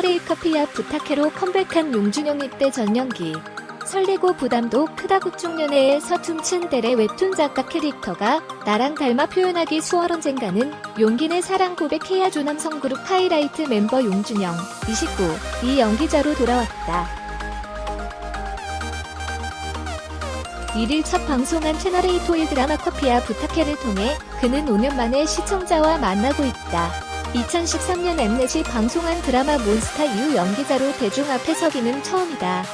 채널A 커피와 부탁해로 컴백한 용준영 입대 전 연기. 설레고 부담도 크다 국중연애에서 퉁친 델의 웹툰 작가 캐릭터가 나랑 닮아 표현하기 수월 언젠가는 용기 내 사랑 고백해야 조남성 그룹 하이라이트 멤버 용준영 29, 이 연기자로 돌아왔다. 1일 첫 방송한 채널A 토일 드라마 커피와 부탁해를 통해 그는 5년 만에 시청자와 만나고 있다. 2013년 엠넷이 방송한 드라마 몬스타 이후 연기자로 대중 앞에 서기는 처음이다.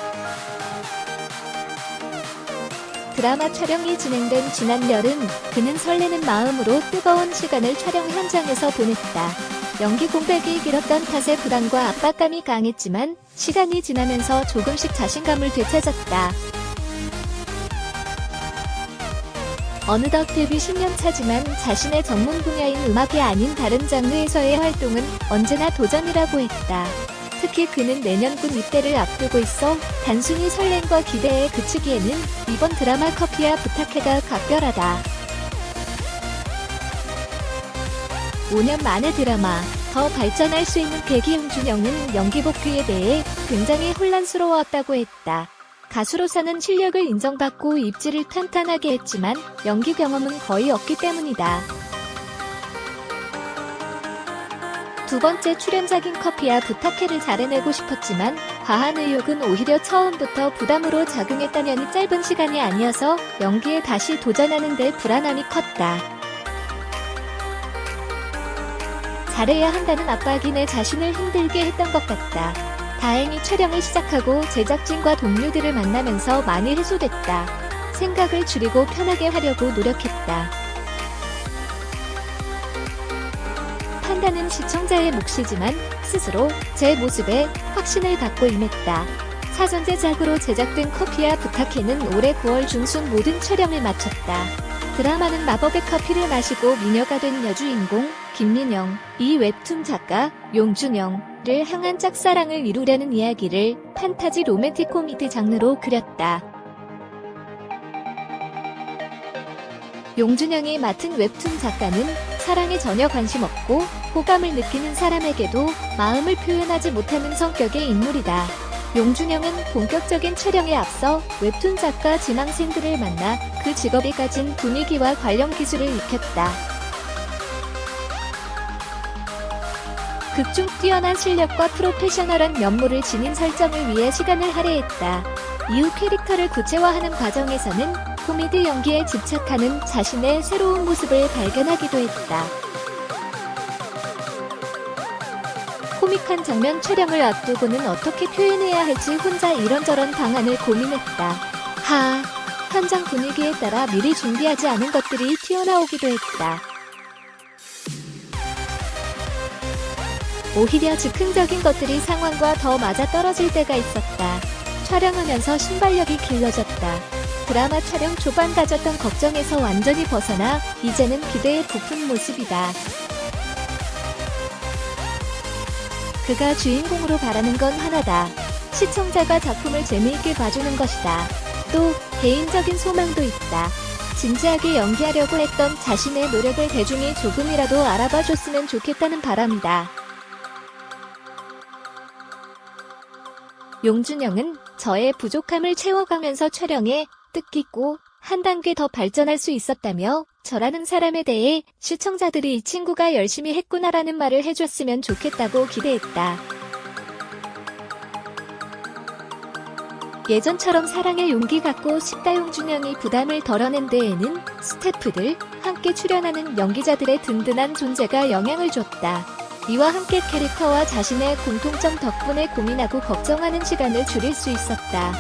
드라마 촬영이 진행된 지난 여름, 그는 설레는 마음으로 뜨거운 시간을 촬영 현장에서 보냈다. 연기 공백이 길었던 탓에 부담과 압박감이 강했지만 시간이 지나면서 조금씩 자신감을 되찾았다. 어느덧 데뷔 10년 차지만 자신의 전문 분야인 음악이 아닌 다른 장르에서의 활동은 언제나 도전이라고 했다. 특히 그는 내년 군 입대를 앞두고 있어 단순히 설렘과 기대에 그치기에는 이번 드라마 커피와 부탁해가 각별하다. 5년 만의 드라마, 더 발전할 수 있는 계기. 용준영은 연기 복귀에 대해 굉장히 혼란스러워했다고 했다. 가수로서는 실력을 인정받고 입지를 탄탄하게 했지만 연기 경험은 거의 없기 때문이다. 두 번째 출연작인 커피와 부탁해를 잘해내고 싶었지만 과한 의욕은 오히려 처음부터 부담으로 작용했다면 짧은 시간이 아니어서 연기에 다시 도전하는 데 불안함이 컸다. 잘해야 한다는 압박이 내 자신을 힘들게 했던 것 같다. 다행히 촬영을 시작하고 제작진과 동료들을 만나면서 많이 해소됐다. 생각을 줄이고 편하게 하려고 노력했다. 판단은 시청자의 몫이지만 스스로 제 모습에 확신을 갖고 임했다. 사전제작으로 제작된 커피와 부탁해는 올해 9월 중순 모든 촬영을 마쳤다. 드라마는 마법의 커피를 마시고 미녀가 된 여주인공 김민영, 이 웹툰 작가 용준영을 향한 짝사랑을 이루려는 이야기를 판타지 로맨틱 코미디 장르로 그렸다. 용준영이 맡은 웹툰 작가는 사랑에 전혀 관심 없고 호감을 느끼는 사람에게도 마음을 표현하지 못하는 성격의 인물이다. 용준영은 본격적인 촬영에 앞서 웹툰 작가 지망생들을 만나 그 직업이 가진 분위기와 관련 기술을 익혔다. 극중 뛰어난 실력과 프로페셔널한 면모를 지닌 설정을 위해 시간을 할애했다. 이후 캐릭터를 구체화하는 과정에서는 코미디 연기에 집착하는 자신의 새로운 모습을 발견하기도 했다. 코믹한 장면 촬영을 앞두고는 어떻게 표현해야 할지 혼자 이런저런 방안을 고민했다. 현장 분위기에 따라 미리 준비하지 않은 것들이 튀어나오기도 했다. 오히려 즉흥적인 것들이 상황과 더 맞아떨어질 때가 있었다. 촬영하면서 순발력이 길러졌다. 드라마 촬영 초반 가졌던 걱정에서 완전히 벗어나 이제는 기대에 부푼 모습이다. 그가 주인공으로 바라는 건 하나다. 시청자가 작품을 재미있게 봐주는 것이다. 또 개인적인 소망도 있다. 진지하게 연기하려고 했던 자신의 노력을 대중이 조금이라도 알아봐줬으면 좋겠다는 바람이다. 용준영은 저의 부족함을 채워가면서 촬영에 뜻깊고 한 단계 더 발전할 수 있었다며 저라는 사람에 대해 시청자들이 이 친구가 열심히 했구나라는 말을 해줬으면 좋겠다고 기대했다. 예전처럼 사랑에 용기 갖고 싶다. 용준영이 부담을 덜어낸 데에는 스태프들, 함께 출연하는 연기자들의 든든한 존재가 영향을 줬다. 이와 함께 캐릭터와 자신의 공통점 덕분에 고민하고 걱정하는 시간을 줄일 수 있었다.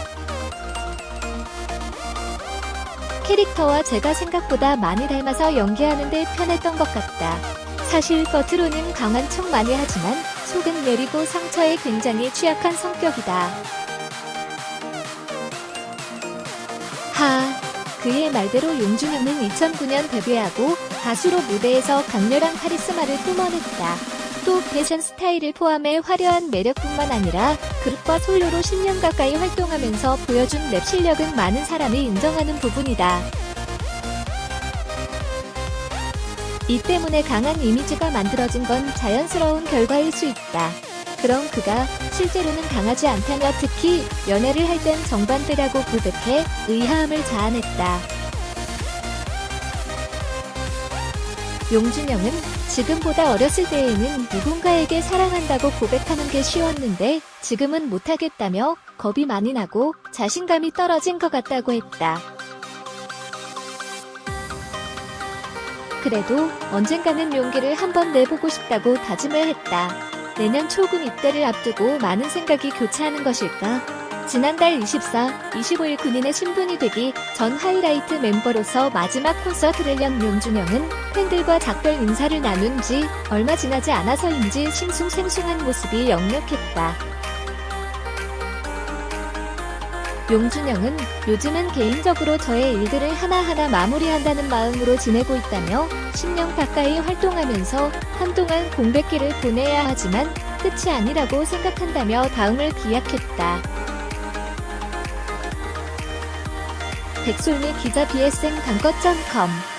캐릭터와 제가 생각보다 많이 닮아서 연기하는데 편했던 것 같다. 사실 겉으로는 강한 척 많이 하지만 속은 내리고 상처에 굉장히 취약한 성격이다. 그의 말대로 용준영은 2009년 데뷔하고 가수로 무대에서 강렬한 카리스마를 뿜어냈다. 또 패션 스타일을 포함해 화려한 매력뿐만 아니라 그룹과 솔로로 10년 가까이 활동하면서 보여준 랩 실력은 많은 사람이 인정하는 부분이다. 이 때문에 강한 이미지가 만들어진 건 자연스러운 결과일 수 있다. 그럼 그가 실제로는 강하지 않다며 특히 연애를 할 땐 정반대라고 고백해 의아함을 자아냈다. 용준영은 지금보다 어렸을 때에는 누군가에게 사랑한다고 고백하는 게 쉬웠는데 지금은 못하겠다며 겁이 많이 나고 자신감이 떨어진 것 같다고 했다. 그래도 언젠가는 용기를 한번 내보고 싶다고 다짐을 했다. 내년 초군 입대를 앞두고 많은 생각이 교차하는 것일까? 지난달 24, 25일 군인의 신분이 되기 전 하이라이트 멤버로서 마지막 콘서트를 연 용준영은 팬들과 작별 인사를 나눈 지 얼마 지나지 않아서인지 싱숭생숭한 모습이 역력했다. 용준영은 요즘은 개인적으로 저의 일들을 하나하나 마무리한다는 마음으로 지내고 있다며 10년 가까이 활동하면서 한동안 공백기를 보내야 하지만 끝이 아니라고 생각한다며 다음을 기약했다. 백솔미 기자 BSN 단것.com